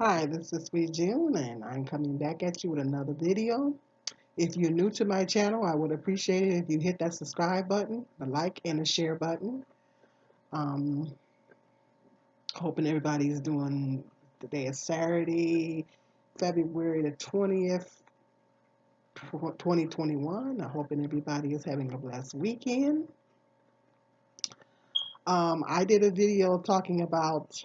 Hi, this is Sweet June, and I'm coming back at you with another video. If you're new to my channel, I would appreciate it if you hit that subscribe button, the like, and the share button. Um, Hoping everybody's doing, today is Saturday, February the 20th, 2021. I'm hoping everybody is having a blessed weekend. I did a video talking about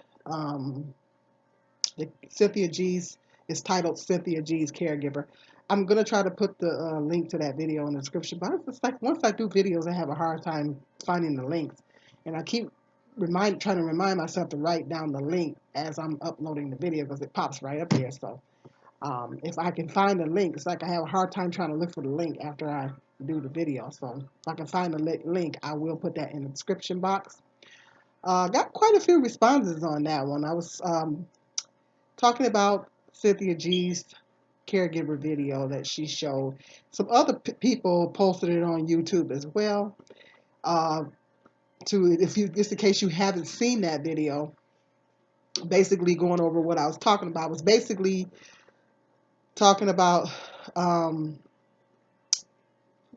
Cynthia G's, it's titled Cynthia G's Caregiver. I'm going to try to put the link to that video in the description, but it's like once I do videos, I have a hard time finding the links. And I keep trying to remind myself to write down the link as I'm uploading the video because it pops right up there. So if I can find the link, it's like I have a hard time trying to look for the link after I do the video. So if I can find the link, I will put that in the description box. Got quite a few responses on that one. I was talking about Cynthia G's caregiver video that she showed. Some other people posted it on YouTube as well. Uh, if you, just in case you haven't seen that video, basically going over what I was talking about was basically talking about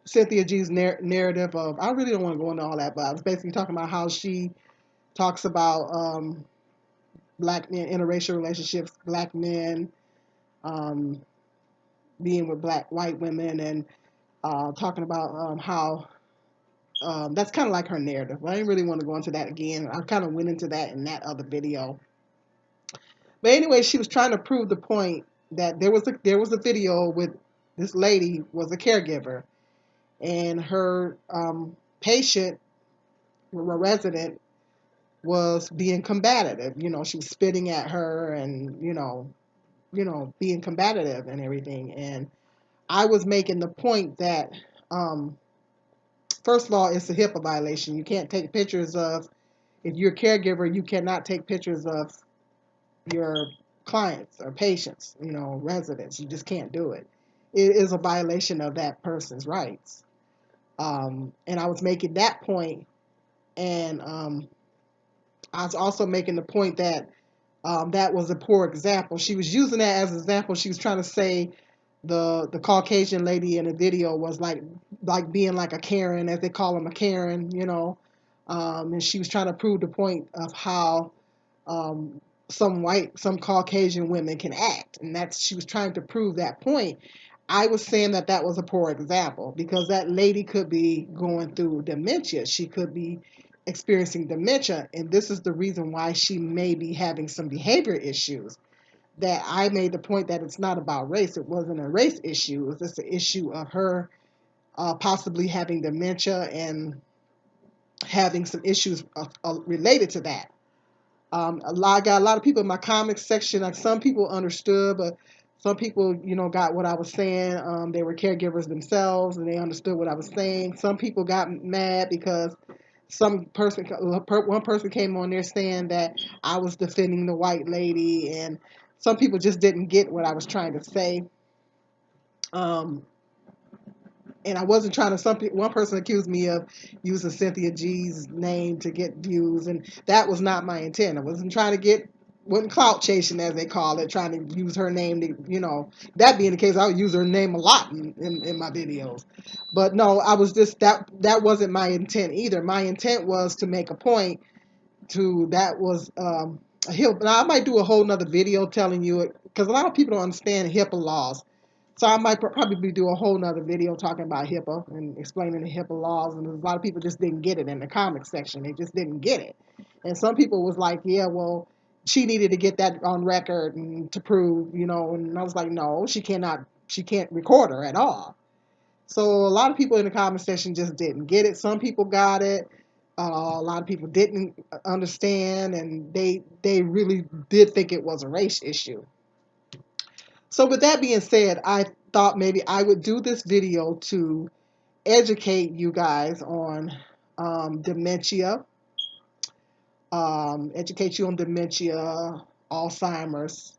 Cynthia G's narrative of. I really don't want to go into all that, but I was basically talking about how she talks about black men, interracial relationships, black men um, being with white women, and talking about how that's kind of like her narrative. I didn't really want to go into that again. I kind of went into that in that other video. But anyway, she was trying to prove the point that there was a video with this lady was a caregiver, and her patient, a resident, was being combative. She was spitting at her and being combative and everything. And I was making the point that um, first of all, it's a HIPAA violation. You can't take pictures of, if you're a caregiver, you cannot take pictures of your clients or patients, residents. You just can't do it. It is a violation of that person's rights. And I was making that point, and I was also making the point that that was a poor example. She was using that as an example. She was trying to say the Caucasian lady in the video was like being like a Karen, as they call them, a Karen. And she was trying to prove the point of how um, some Caucasian women can act, and she was trying to prove that point. I was saying that that was a poor example because that lady could be going through dementia. She could be experiencing dementia, and this is the reason why she may be having some behavior issues. That I made the point that it's not about race. It wasn't a race issue. It was just an issue of her possibly having dementia and having some issues related to that. I got a lot of people in my comments section. Like some people understood, but some people, got what I was saying. They were caregivers themselves, and they understood what I was saying. Some people got mad because one person came on there saying that I was defending the white lady, and some people just didn't get what I was trying to say. Um, and I wasn't trying to. One person accused me of using Cynthia G's name to get views, and that was not my intent. I wasn't trying to wasn't clout chasing, as they call it, trying to use her name to, that being the case, I would use her name a lot in my videos. But no, I was just, that wasn't my intent either. My intent was to make a point that was a HIPAA. Now, I might do a whole nother video telling you it, because a lot of people don't understand HIPAA laws. So I might probably do a whole nother video talking about HIPAA and explaining the HIPAA laws. And a lot of people just didn't get it in the comment section. They just didn't get it. And some people was like, yeah, well, she needed to get that on record and to prove, and I was like, no, she can't record her at all. So a lot of people in the comment section just didn't get it. Some people got it. A lot of people didn't understand, and they really did think it was a race issue. So with that being said, I thought maybe I would do this video to educate you guys on dementia, educate you on dementia, Alzheimer's,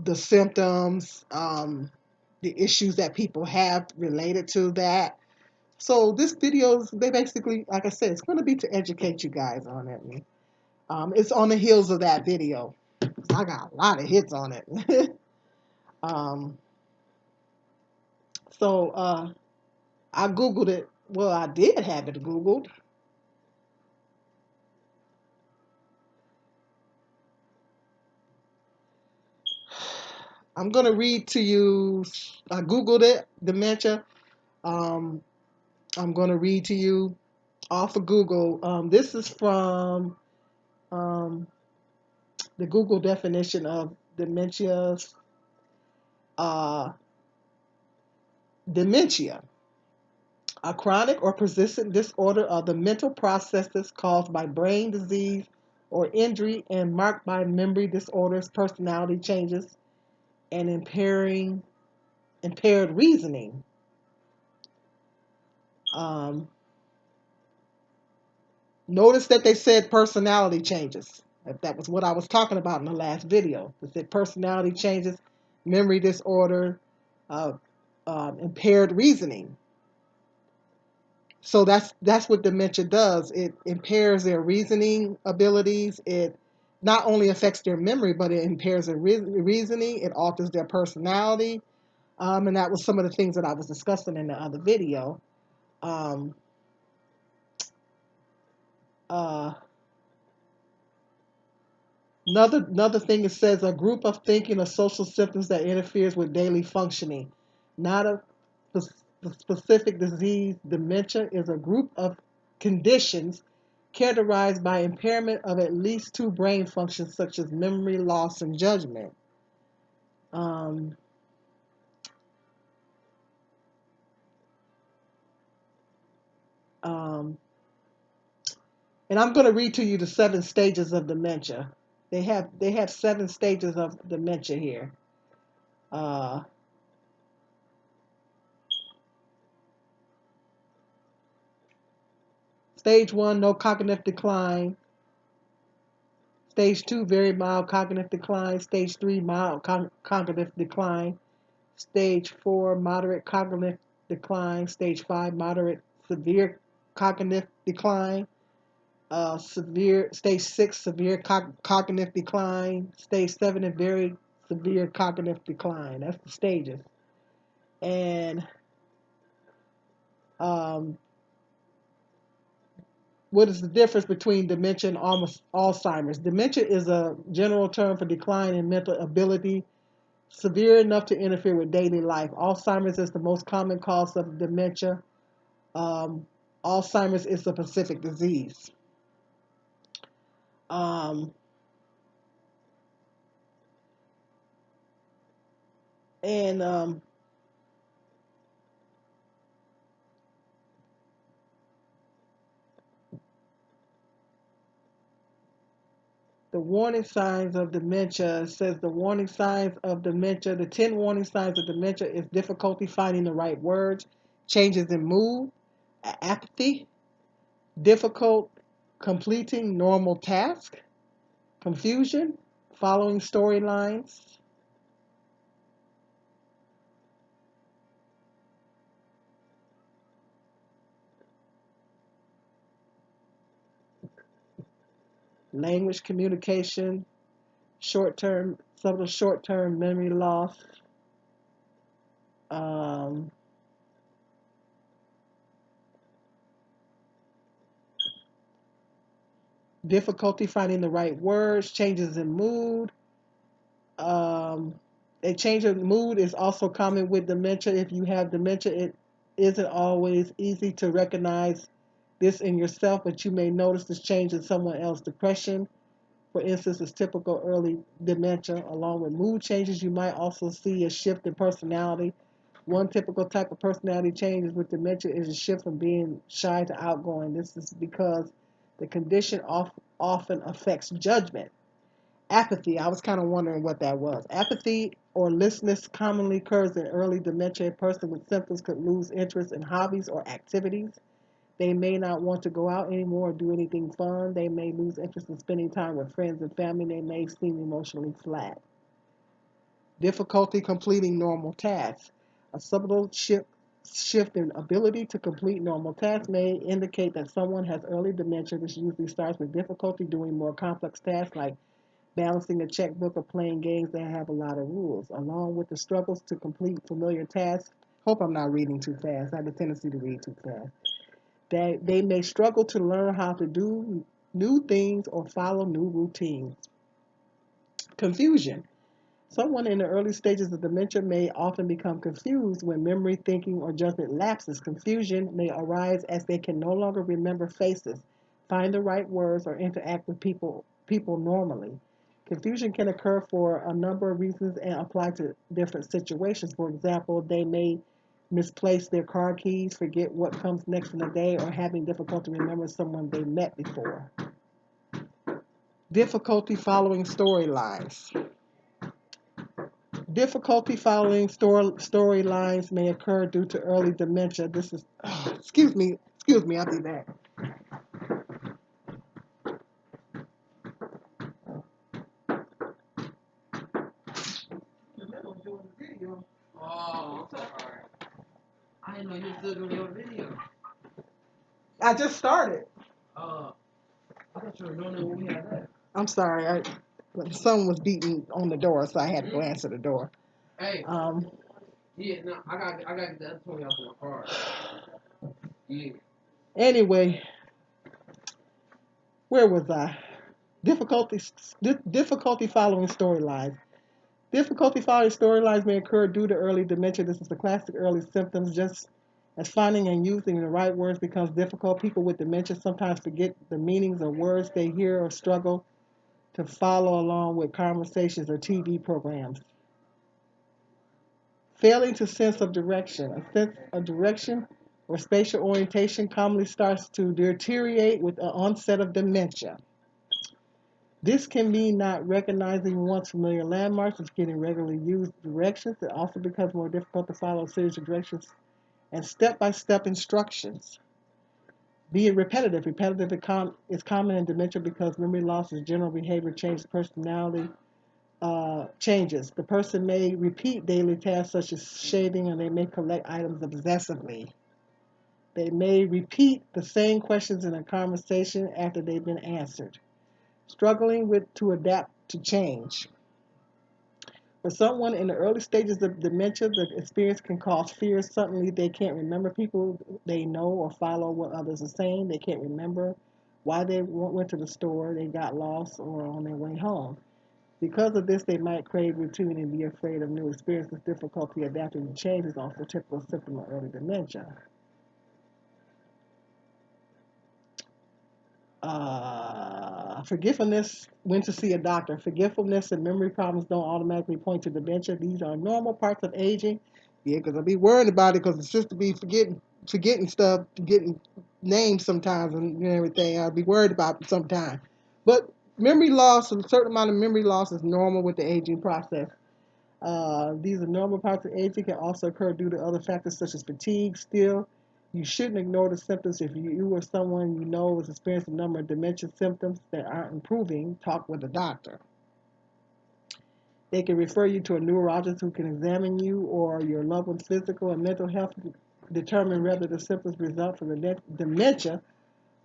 the symptoms, the issues that people have related to that. So this video, they basically, like I said, it's going to be to educate you guys on it. It's on the heels of that video. I got a lot of hits on it. um, so I Googled it. Well, I did have it Googled. I'm going to read to you. I Googled it, dementia. Um, I'm going to read to you off of Google. This is from um, the Google definition of dementia. Uh, Dementia, a chronic or persistent disorder of the mental processes caused by brain disease or injury and marked by memory disorders, personality changes, and impaired reasoning. Um, Notice that they said personality changes. That was what I was talking about in the last video. They said personality changes, memory disorder, uh, impaired reasoning. So that's what dementia does. It impairs their reasoning abilities. It not only affects their memory, but it impairs their reasoning. It alters their personality. And that was some of the things that I was discussing in the other video. Um, uh, another thing, it says a group of thinking or social symptoms that interferes with daily functioning. Not a specific disease. Dementia is a group of conditions characterized by impairment of at least two brain functions such as memory loss and judgment. Um, um, and I'm going to read to you the 7 stages of dementia. They have 7 stages of dementia here. Uh, Stage 1, no cognitive decline. Stage 2, very mild cognitive decline. Stage 3, mild cognitive decline. Stage 4, moderate cognitive decline. Stage 5, moderate severe cognitive decline. Stage 6, severe cognitive decline. Stage 7, and very severe cognitive decline. That's the stages. And um, what is the difference between dementia and Alzheimer's? Dementia is a general term for decline in mental ability severe enough to interfere with daily life. Alzheimer's is the most common cause of dementia. Um, Alzheimer's is a specific disease. Um, and the warning signs of dementia says the warning signs of dementia, the 10 warning signs of dementia is difficulty finding the right words, changes in mood, apathy, difficult completing normal tasks, confusion, following storylines, language communication, short term memory loss, um, difficulty finding the right words, changes in mood. Um, a change of mood is also common with dementia. If you have dementia, it isn't always easy to recognize this in yourself, but you may notice this change in someone else. Depression, for instance, is typical early dementia. Along with mood changes, you might also see a shift in personality. One typical type of personality changes with dementia is a shift from being shy to outgoing. This is because the condition often affects judgment. Apathy, I was kind of wondering what that was. Apathy or listlessness commonly occurs in early dementia. A person with symptoms could lose interest in hobbies or activities. They may not want to go out anymore or do anything fun. They may lose interest in spending time with friends and family. They may seem emotionally flat. Difficulty completing normal tasks. A subtle shift in ability to complete normal tasks may indicate that someone has early dementia. This usually starts with difficulty doing more complex tasks like balancing a checkbook, or playing games that have a lot of rules, along with the struggles to complete familiar tasks. Hope I'm not reading too fast. I have a tendency to read too fast. They may struggle to learn how to do new things or follow new routines. Confusion. Someone in the early stages of dementia may often become confused when memory, thinking, or judgment lapses. Confusion may arise as they can no longer remember faces, find the right words, or interact with people normally. Confusion can occur for a number of reasons and apply to different situations. For example, they may misplace their car keys, forget what comes next in the day, or having difficulty remembering someone they met before. Difficulty following storylines. Difficulty following storylines may occur due to early dementia. This is, excuse me, I'll be back. Oh, I'm sorry. I didn't know you were still doing your video. I just started. Uh, I thought you were doing it when we had that. I'm sorry. Someone was beating on the door, so I had to go answer the door. Hey, Um, yeah, no, I got to get the other 20 off my car. Yeah. anyway, where was I? Difficulty following storylines. Difficulty following storylines may occur due to early dementia. This is the classic early symptoms. Just as finding and using the right words becomes difficult, people with dementia sometimes forget the meanings of words they hear or struggle to follow along with conversations or TV programs. Failing to sense of direction. A sense of direction or spatial orientation commonly starts to deteriorate with the onset of dementia. This can mean not recognizing once familiar landmarks or getting regularly used directions. It also becomes more difficult to follow a series of directions and step-by-step instructions. Being repetitive. Repetitive is common in dementia because memory loss is general behavior changes, personality changes. The person may repeat daily tasks such as shaving, and they may collect items obsessively. They may repeat the same questions in a conversation after they've been answered. Struggling with to adapt to change. For someone in the early stages of dementia, the experience can cause fear. Suddenly, they can't remember people they know or follow what others are saying. They can't remember why they went to the store, they got lost, or on their way home. Because of this, they might crave routine and be afraid of new experiences. Difficulty adapting to change is also a typical symptom of early dementia. Forgetfulness, when to see a doctor. Forgetfulness and memory problems don't automatically point to dementia. These are normal parts of aging. Yeah, because I'll be worried about it because the sister be forgetting stuff, forgetting names sometimes and everything. I'll be worried about it sometimes. But memory loss, a certain amount of memory loss is normal with the aging process. These are normal parts of aging, can also occur due to other factors such as fatigue. Still, you shouldn't ignore the symptoms. If you or someone you know is experiencing a number of dementia symptoms that aren't improving, talk with a doctor. They can refer you to a neurologist who can examine you or your loved one's physical and mental health to determine whether the symptoms result from the dementia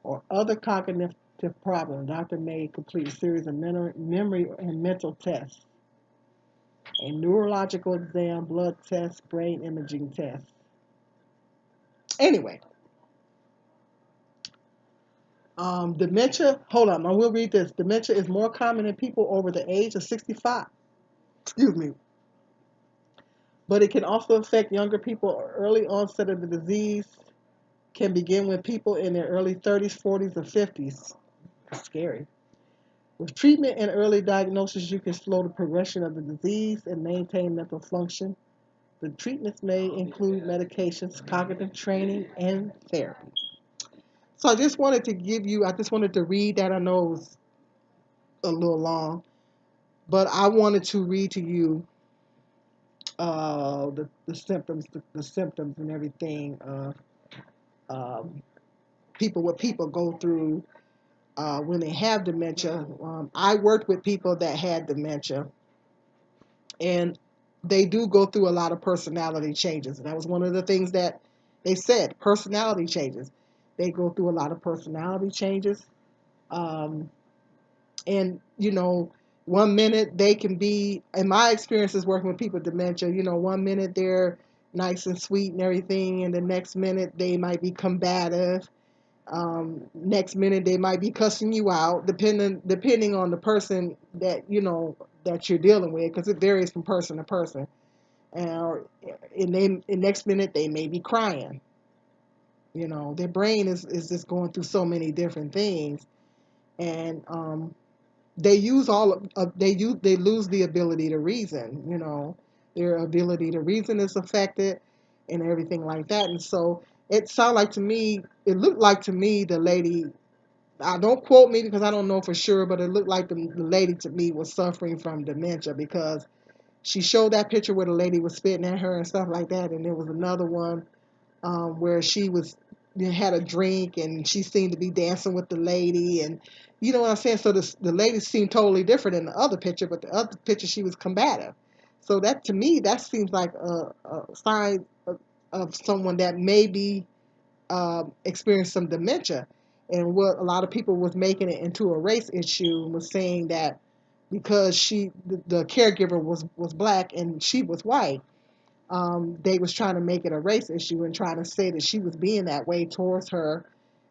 or other cognitive problems. The doctor may complete a series of memory and mental tests, a neurological exam, blood tests, brain imaging tests. Anyway, dementia, hold on, I will read this. Dementia is more common in people over the age of 65. Excuse me. But it can also affect younger people. Early onset of the disease can begin when people in their early 30s, 40s, or 50s. That's scary. With treatment and early diagnosis, you can slow the progression of the disease and maintain mental function. The treatments may include medications, cognitive training, and therapy. So I just wanted to read that. I know it was a little long, but I wanted to read to you the symptoms and everything of um, what people go through when they have dementia. I worked with people that had dementia, and they do go through a lot of personality changes. And that was one of the things that they said, personality changes. They go through a lot of personality changes. Um, and, One minute they can be, in my experiences working with people with dementia, one minute they're nice and sweet and everything, and the next minute they might be combative. Next minute they might be cussing you out, depending on the person that you're dealing with, because it varies from person to person. And in next minute they may be crying. Their brain is just going through so many different things, and they use they lose the ability to reason. Their ability to reason is affected, and everything like that. And so it looked like to me the lady. I don't quote me because I don't know for sure, but it looked like the lady to me was suffering from dementia, because she showed that picture where the lady was spitting at her and stuff like that, and there was another one where she was had a drink and she seemed to be dancing with the lady, and you know what I'm saying. So the lady seemed totally different in the other picture, but the other picture she was combative. So that to me that seems like a sign of someone that maybe experienced some dementia. And what a lot of people was making it into a race issue and was saying that because the caregiver was black and she was white, they was trying to make it a race issue and trying to say that she was being that way towards her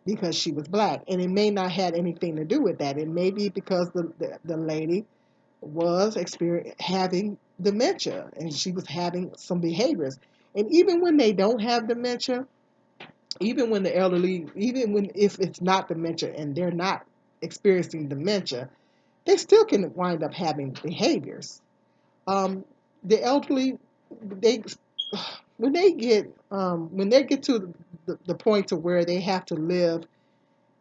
because she was black. And it may not have anything to do with that. It may be because the lady was having dementia and she was having some behaviors. And even when they don't have dementia, even when the elderly, even when if it's not dementia and they're not experiencing dementia, they still can wind up having behaviors. Um, the elderly, they when they get to the point to where they have to live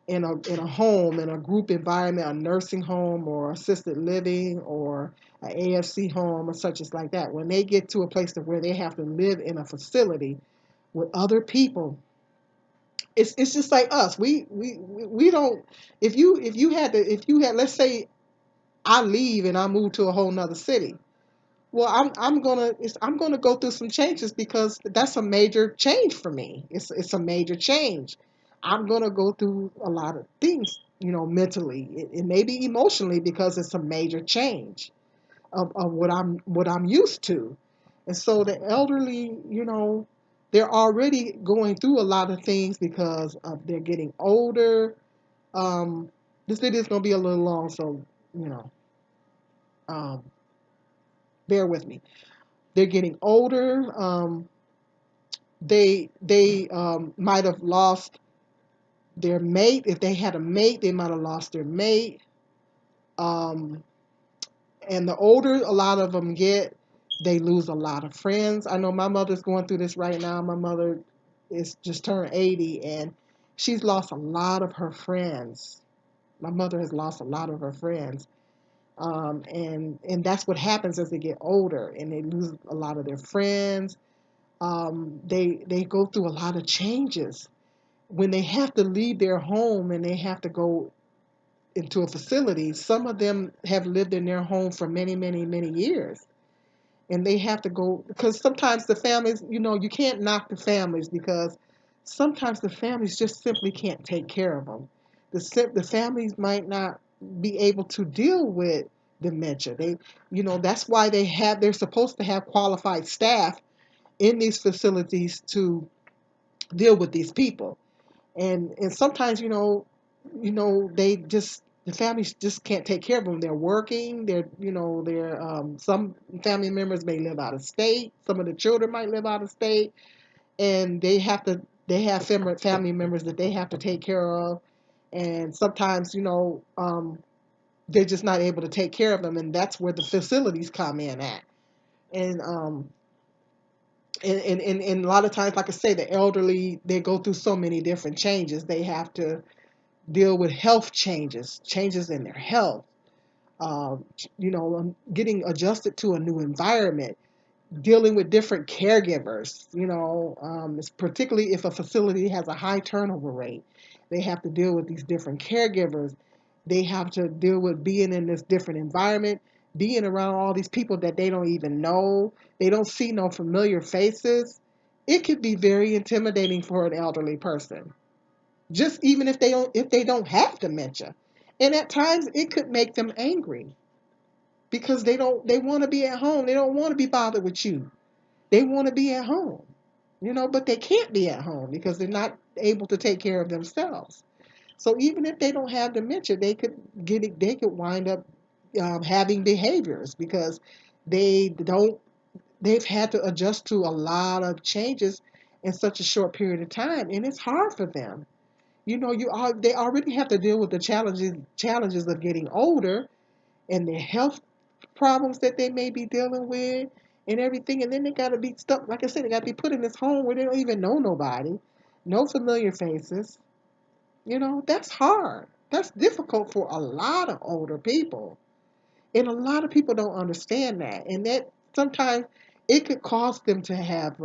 in a home, in a group environment, a nursing home or assisted living or an AFC home or such as like that, when they get to a place to where they have to live in a facility with other people, it's just like us. We don't. If you had, let's say I leave and I move to a whole nother city. Well, I'm gonna go through some changes because that's a major change for me. It's a major change. I'm gonna go through a lot of things, mentally, it may be emotionally, because it's a major change of what I'm used to. And so the elderly, they're already going through a lot of things because of they're getting older. Um, this video is gonna be a little long, so you know, um, bear with me. They're getting older. They might have lost their mate. If they had a mate, they might have lost their mate. Um, and the older a lot of them get, they lose a lot of friends. I know my mother's going through this right now. My mother is just turned 80, and she's lost a lot of her friends. My mother has lost a lot of her friends. And that's what happens as they get older, and they lose a lot of their friends. They go through a lot of changes when they have to leave their home and they have to go into a facility. Some of them have lived in their home for many, many, many years, and they have to go because sometimes the families, you can't knock the families because sometimes the families just simply can't take care of them. The families might not be able to deal with dementia. That's why they're supposed to have qualified staff in these facilities to deal with these people. And sometimes, the families just can't take care of them. They're working. Some family members may live out of state. Some of the children might live out of state, and they have family members that they have to take care of. And sometimes, they're just not able to take care of them, and that's where the facilities come in at. And and a lot of times, like I say, the elderly, they go through so many different changes. They have to deal with health changes in their health, getting adjusted to a new environment, dealing with different caregivers. It's particularly if a facility has a high turnover rate, they have to deal with these different caregivers. They have to deal with being in this different environment, being around all these people that they don't even know. They don't see no familiar faces. It could be very intimidating for an elderly person, just even if they don't have dementia. And at times it could make them angry. because they want to be at home. They don't want to be bothered with you. They want to be at home, but they can't be at home because they're not able to take care of themselves. So even if they don't have dementia, they could get it. They could wind up having behaviors because they don't. They've had to adjust to a lot of changes in such a short period of time, and it's hard for them. They already have to deal with the challenges of getting older and the health problems that they may be dealing with and everything. And then they got to be stuck, like I said, they got to be put in this home where they don't even know nobody, no familiar faces. That's hard. That's difficult for a lot of older people. And a lot of people don't understand that. And that sometimes it could cause them to have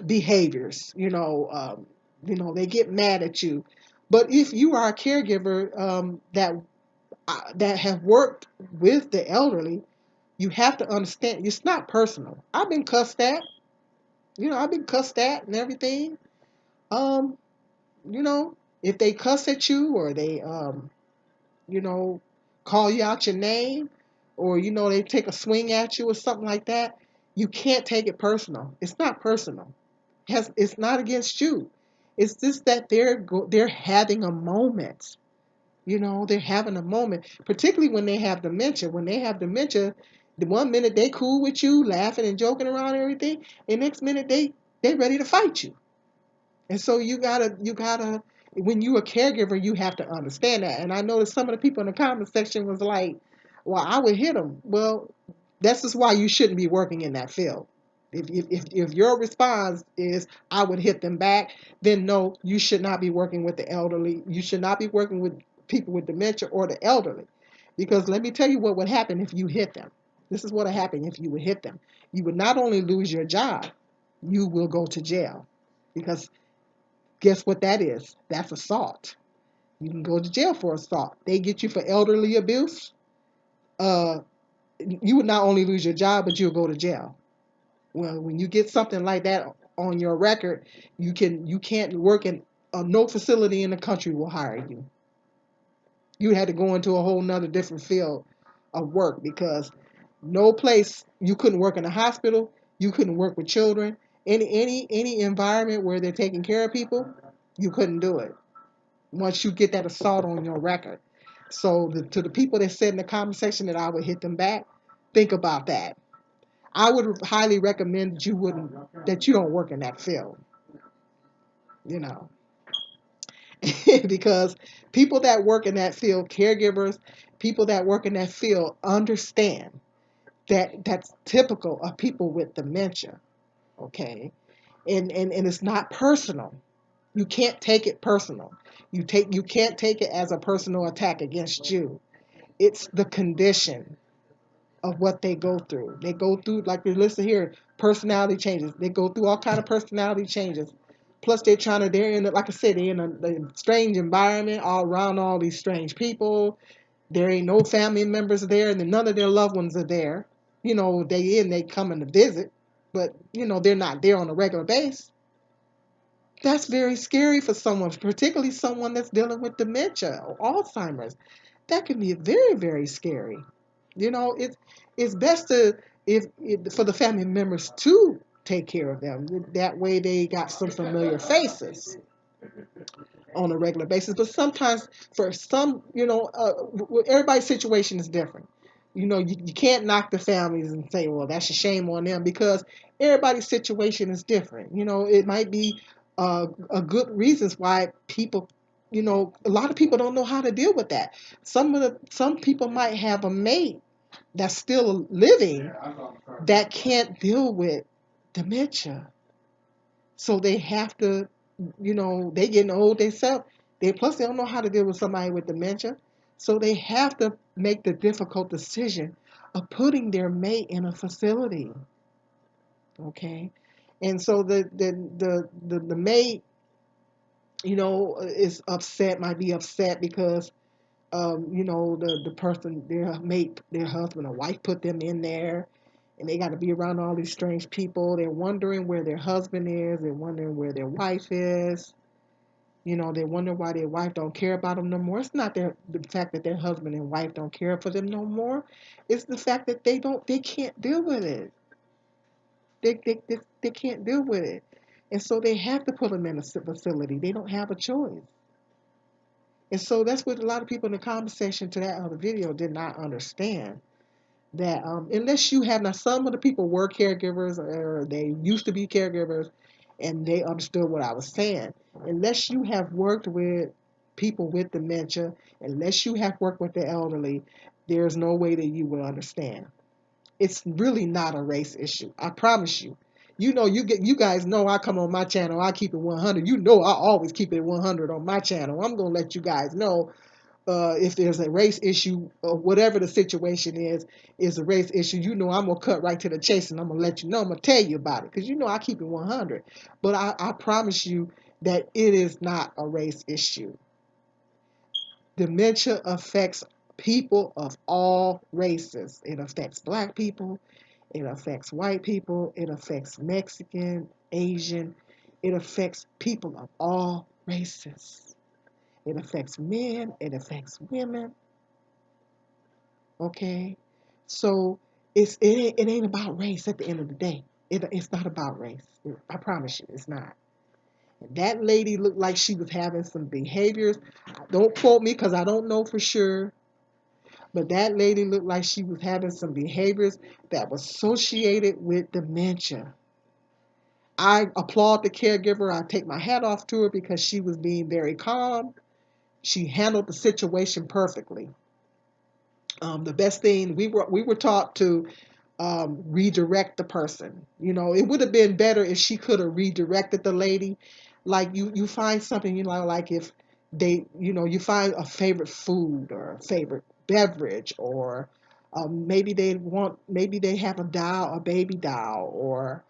behaviors, they get mad at you. But if you are a caregiver that have worked with the elderly, you have to understand it's not personal. I've been cussed at, I've been cussed at and everything. Um, you know, if they cuss at you or they you know, call you out your name or they take a swing at you or something like that, you can't take it personal. It's not personal. It's not against you. It's just that they're having a moment. They're having a moment, particularly when they have dementia. When they have dementia, the one minute they cool with you, laughing and joking around and everything, and next minute they ready to fight you. And so you gotta when you a caregiver, you have to understand that. And I noticed some of the people in the comment section was like, "Well, I would hit them." Well, that's just why you shouldn't be working in that field. If your response is I would hit them back, then no, you should not be working with the elderly. You should not be working with people with dementia or the elderly, because let me tell you what would happen if you hit them. This is what would happen if you would hit them. You would not only lose your job, you will go to jail, because guess what that is? That's assault. You can go to jail for assault. They get you for elderly abuse. Uh, you would not only lose your job, but you'll go to jail. Well, when you get something like that on your record, you can't work in no facility in the country will hire you. You had to go into a whole nother different field of work, because no place you couldn't work in a hospital, you couldn't work with children, any environment where they're taking care of people, you couldn't do it once you get that assault on your record. So to the people that said in the comment section that I would hit them back, think about that. I would highly recommend that you don't work in that field, you know, because people that work in that field, caregivers, people that work in that field understand that that's typical of people with dementia. Okay, and it's not personal. You can't take it personal. You can't take it as a personal attack against you. It's the condition of what they go through. They go through, like we listen here, personality changes. They go through all kind of personality changes. Plus, they're in, like I said, they're in a strange environment, all around all these strange people. There ain't no family members there, and then none of their loved ones are there. They coming to visit, but they're not there on a regular basis. That's very scary for someone, particularly someone that's dealing with dementia or Alzheimer's. That can be very, very scary. It's best for the family members to take care of them. That way, they got some familiar faces on a regular basis. But sometimes, for some, everybody's situation is different. You can't knock the families and say, well, that's a shame on them, because everybody's situation is different. It might be a good reasons why people, a lot of people don't know how to deal with that. Some people might have a mate that's still living that can't deal with dementia. So they have to, they getting old themselves. They don't know how to deal with somebody with dementia. So they have to make the difficult decision of putting their mate in a facility. Okay. And so the mate, is upset, might be upset because the person, their mate, their husband or wife put them in there, and they got to be around all these strange people. They're wondering where their husband is. They're wondering where their wife is. They wonder why their wife don't care about them no more. It's not the fact that their husband and wife don't care for them no more. It's the fact that they can't deal with it. They can't deal with it. And so they have to put them in a facility. They don't have a choice. And so that's what a lot of people in the comment section to that other video did not understand. That unless you have, now some of the people were caregivers or they used to be caregivers and they understood what I was saying. Unless you have worked with people with dementia, unless you have worked with the elderly, there's no way that you will understand. It's really not a race issue. I promise you. You guys know I come on my channel, I keep it 100. I always keep it 100 on my channel. I'm gonna let you guys know if there's a race issue or whatever the situation is a race issue. I'm gonna cut right to the chase and I'm gonna let you know. I'm gonna tell you about it because I keep it 100. But I promise you that it is not a race issue. Dementia affects people of all races. It affects black people. It affects white people. It affects Mexican, Asian. It affects people of all races. It affects men. It affects women. Okay, so it ain't about race at the end of the day. It's not about race. I promise you, it's not. That lady looked like she was having some behaviors. Don't quote me because I don't know for sure. But that lady looked like she was having some behaviors that was associated with dementia. I applaud the caregiver. I take my hat off to her because she was being very calm. She handled the situation perfectly. The best thing we were taught to redirect the person. It would have been better if she could have redirected the lady. Like you find something, like if you find a favorite food or a favorite beverage, or maybe they have a baby doll, or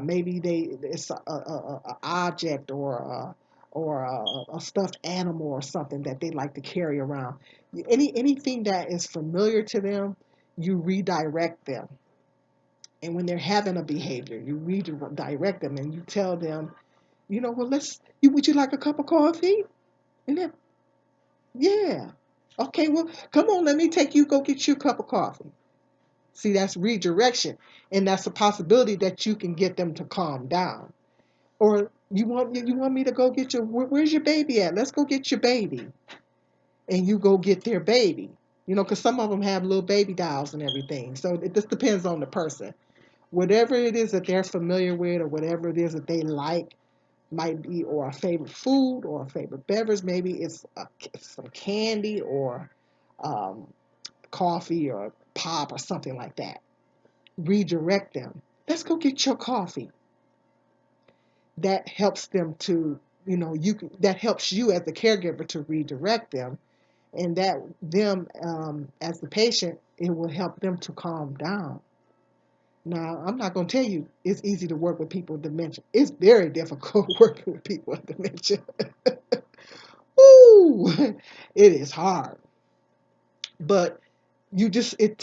maybe it's a object or a stuffed animal or something that they like to carry around. Anything that is familiar to them, you redirect them. And when they're having a behavior, you redirect them and you tell them, well, would you like a cup of coffee? And then, yeah. Okay, well, come on, let me take you, go get you a cup of coffee. See, that's redirection. And that's a possibility that you can get them to calm down. Or you want me to go get where's your baby at? Let's go get your baby. And you go get their baby. Because some of them have little baby dolls and everything. So it just depends on the person. Whatever it is that they're familiar with or whatever it is that they like might be, or a favorite food or a favorite beverage. Maybe it's some candy or um, coffee or pop or something like that. Redirect them. Let's go get your coffee. That helps them to, that helps you as the caregiver to redirect them, and that them as the patient, it will help them to calm down. Now, I'm not going to tell you it's easy to work with people with dementia. It's very difficult working with people with dementia. Ooh, it is hard. But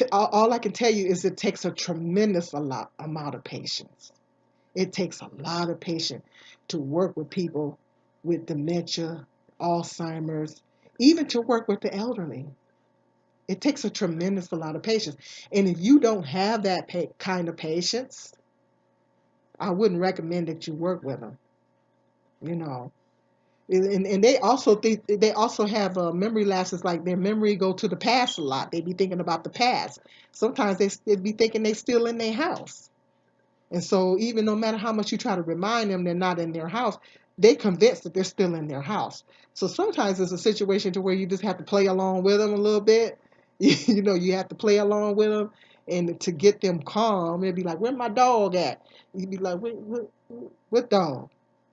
all I can tell you is it takes a tremendous amount of patience. It takes a lot of patience to work with people with dementia, Alzheimer's, even to work with the elderly. It takes a tremendous amount of patience. And if you don't have that kind of patience, I wouldn't recommend that you work with them. You know, and they also have memory lapses, like their memory go to the past a lot. They be thinking about the past. Sometimes they be thinking they still in their house. And so even no matter how much you try to remind them they're not in their house, they convinced that they're still in their house. So sometimes it's a situation to where you just have to play along with them a little bit. You have to play along with them, and to get them calm, it'd be like, "Where my dog at?" You'd be like, "What dog?"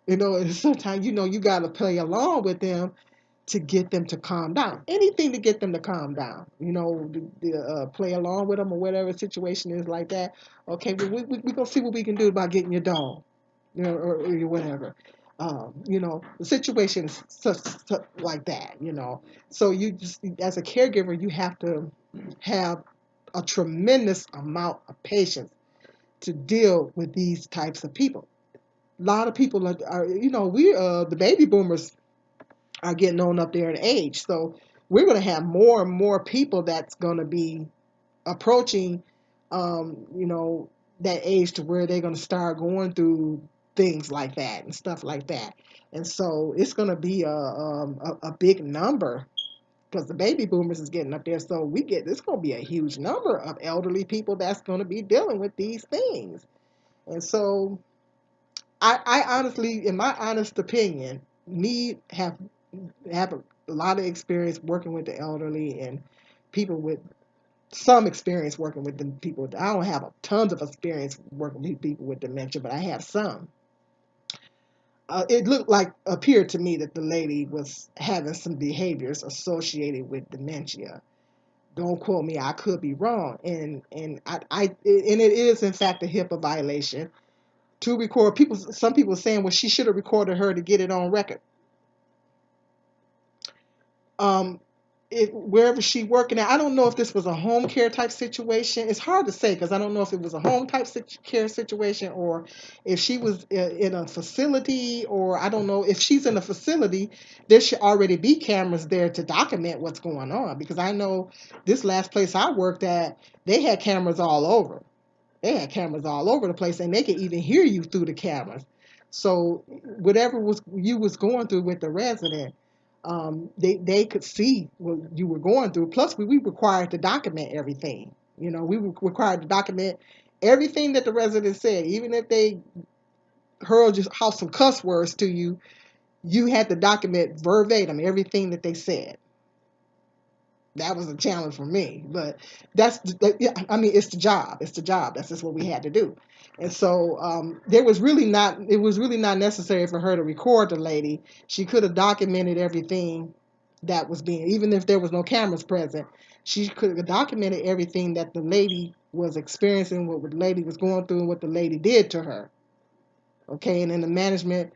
And sometimes you gotta play along with them to get them to calm down. Anything to get them to calm down. Play along with them or whatever situation is like that. Okay, we're going to see what we can do about getting your dog, or whatever. The situation is such like that. So you just, as a caregiver, you have to have a tremendous amount of patience to deal with these types of people. A lot of people are we the baby boomers. are getting on up there in age. So we're going to have more and more people that's going to be approaching, you know, that age to where they're going to start going through things like that and stuff like that. And so it's going to be a big number because the baby boomers is getting up there. So it's going to be a huge number of elderly people that's going to be dealing with these things. And so I honestly, in my honest opinion, need have a lot of experience working with the elderly and people with some experience working with the people. I don't have tons of experience working with people with dementia, but I have some. It appeared to me that the lady was having some behaviors associated with dementia. Don't quote me, I could be wrong. And it is in fact a HIPAA violation to record people. Some people are saying, well, she should have recorded her to get it on record. um Wherever she working at, I don't know if this was a home care type situation. It's hard to say because I don't know if it was a home type care situation or if she was in a facility, or I don't know if she's in a facility. There should already be cameras there to document what's going on, because I know this last place I worked at, they had cameras all over. They had cameras all over the place, and they could even hear you through the cameras. So whatever was you was going through with the resident, they could see what you were going through. Plus, we required to document everything. You know, we were required to document everything that the resident said, even if they hurled just out some cuss words to you. You had to document verbatim everything that they said. That was a challenge for me, but yeah, I mean, it's the job. It's the job. That's just what we had to do. And so it was really not necessary for her to record the lady. She could have documented everything that was being, even if there was no cameras present, she could have documented everything that the lady was experiencing, what the lady was going through, and what the lady did to her. Okay, and then the management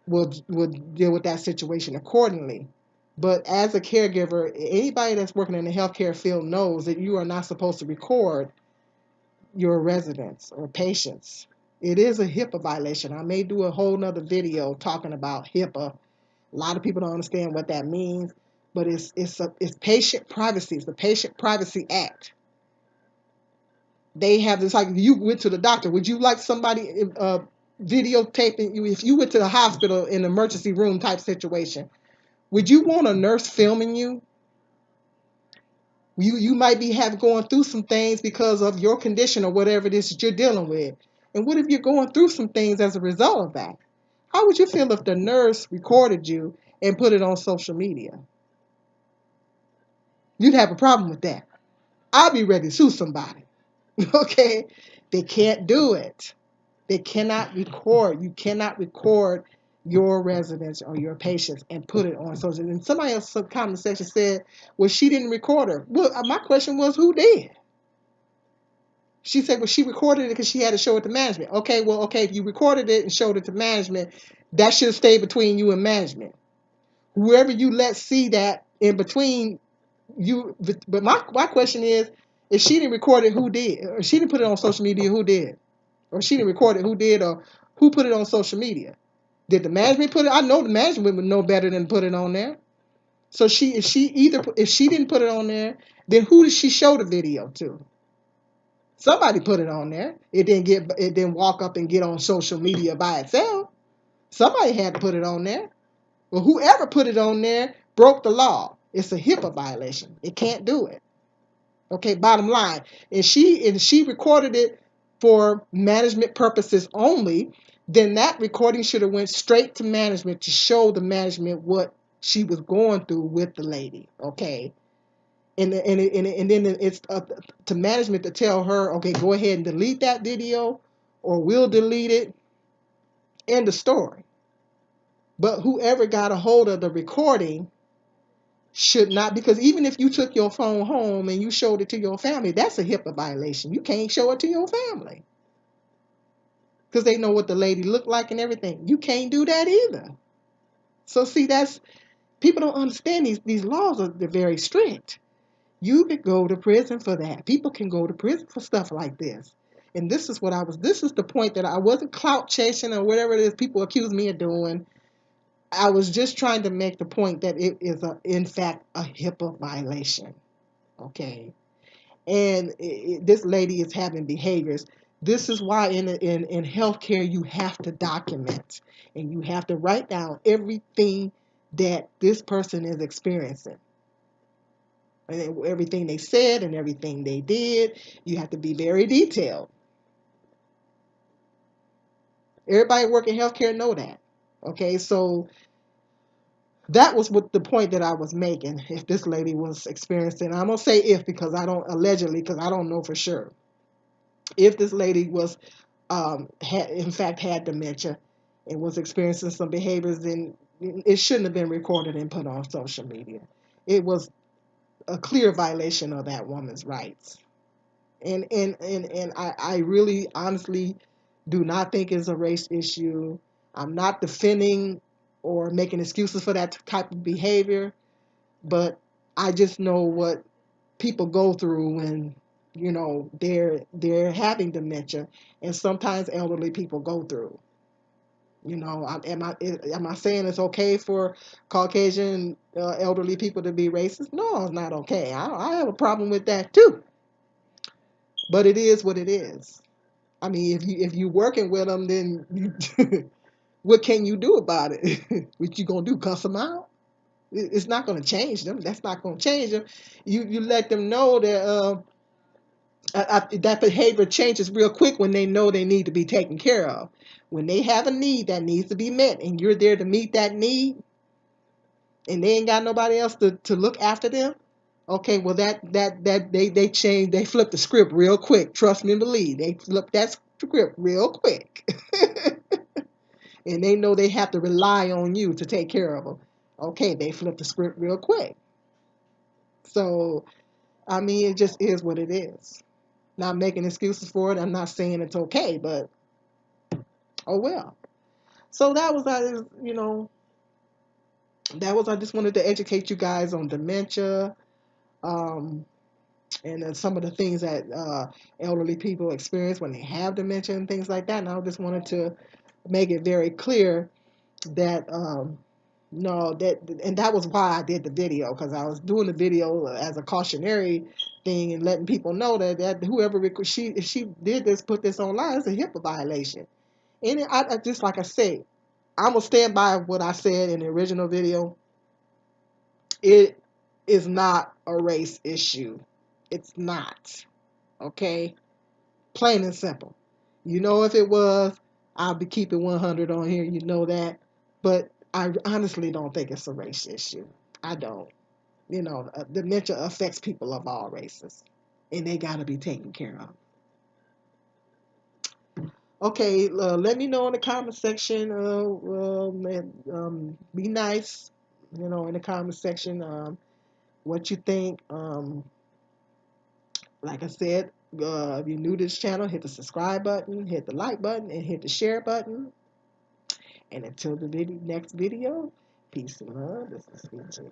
will deal with that situation accordingly. But as a caregiver, anybody that's working in the healthcare field knows that you are not supposed to record your residents or patients. It is a HIPAA violation. I may do a whole nother video talking about HIPAA. A lot of people don't understand what that means, but it's patient privacy. It's the Patient Privacy Act. They have this, like, you went to the doctor. Would you like somebody videotaping you if you went to the hospital in an emergency room type situation? Would you want a nurse filming you? You might be have going through some things because of your condition or whatever it is that you're dealing with. And what if you're going through some things as a result of that? How would you feel if the nurse recorded you and put it on social media? You'd have a problem with that. I'd be ready to sue somebody. Okay? They can't do it. They cannot record. You cannot record your residents or your patients and put it on social. And somebody else in the comment section said, well, she didn't record her. Well, my question was, who did? She said, well, she recorded it because she had to show it to management. Okay, well, okay, if you recorded it and showed it to management, that should stay between you and management. Whoever you let see that in between you. But my question is, if she didn't record it, who did? Or she didn't put it on social media, who did? Or she didn't record it, who did? Or who put it on social media? Did the management put it? I know the management would know better than put it on there. So if she didn't put it on there, then who did she show the video to? Somebody put it on there. It didn't walk up and get on social media by itself. Somebody had to put it on there. Well, whoever put it on there broke the law. It's a HIPAA violation. It can't do it. Okay, bottom line. And she recorded it for management purposes only, then that recording should have went straight to management to show the management what she was going through with the lady. Okay. And then it's up to management to tell her, okay, go ahead and delete that video or we'll delete it. End of story. But whoever got a hold of the recording should not, because even if you took your phone home and you showed it to your family, that's a HIPAA violation. You can't show it to your family because they know what the lady looked like and everything. You can't do that either. So see, that's people don't understand these laws they're very strict. You could go to prison for that. People can go to prison for stuff like this. And this is the point that I wasn't clout chasing or whatever it is people accuse me of doing. I was just trying to make the point that it is in fact a HIPAA violation. Okay, and this lady is having behaviors. This is why in healthcare you have to document and you have to write down everything that this person is experiencing and everything they said and everything they did. You have to be very detailed. Everybody working healthcare know that. Okay, so that was what the point that I was making. If this lady was experiencing, I'm gonna say if because I don't allegedly because I don't know for sure. If this lady was had in fact had dementia and was experiencing some behaviors, then it shouldn't have been recorded and put on social media. It was a clear violation of that woman's rights. And I really honestly do not think it's a race issue. I'm not defending or making excuses for that type of behavior, but I just know what people go through when they're having dementia, and sometimes elderly people go through. Am I saying it's okay for Caucasian elderly people to be racist? No, it's not okay. I have a problem with that too. But it is what it is. I mean, if you working with them, then what can you do about it? What you gonna do? Cuss them out? It's not gonna change them. That's not gonna change them. You let them know that that behavior changes real quick when they know they need to be taken care of. When they have a need that needs to be met, and you're there to meet that need, and they ain't got nobody else to look after them. Okay, well that they change, they flip the script real quick. Trust me and believe, they flip that script real quick, and they know they have to rely on you to take care of them. Okay, they flip the script real quick. So I mean, it just is what it is. Not making excuses for it. I'm not saying it's okay, but oh well. So that was I just wanted to educate you guys on dementia, um, and some of the things that elderly people experience when they have dementia and things like that. And I just wanted to make it very clear that no, and that was why I did the video, because I was doing the video as a cautionary thing and letting people know that whoever if she did this, put this online, it's a HIPAA violation. And I just like I say, I'm gonna stand by what I said in the original video. It is not a race issue. It's not. Okay? Plain and simple. If it was, I'll be keeping 100 on here. You know that. But I honestly don't think it's a race issue. I don't. Dementia affects people of all races, and they got to be taken care of. Okay, let me know in the comment section. Be nice, in the comment section. What you think. Like I said, if you're new to this channel, hit the subscribe button, hit the like button, and hit the share button. And until the next video, peace and love. This is Dementia.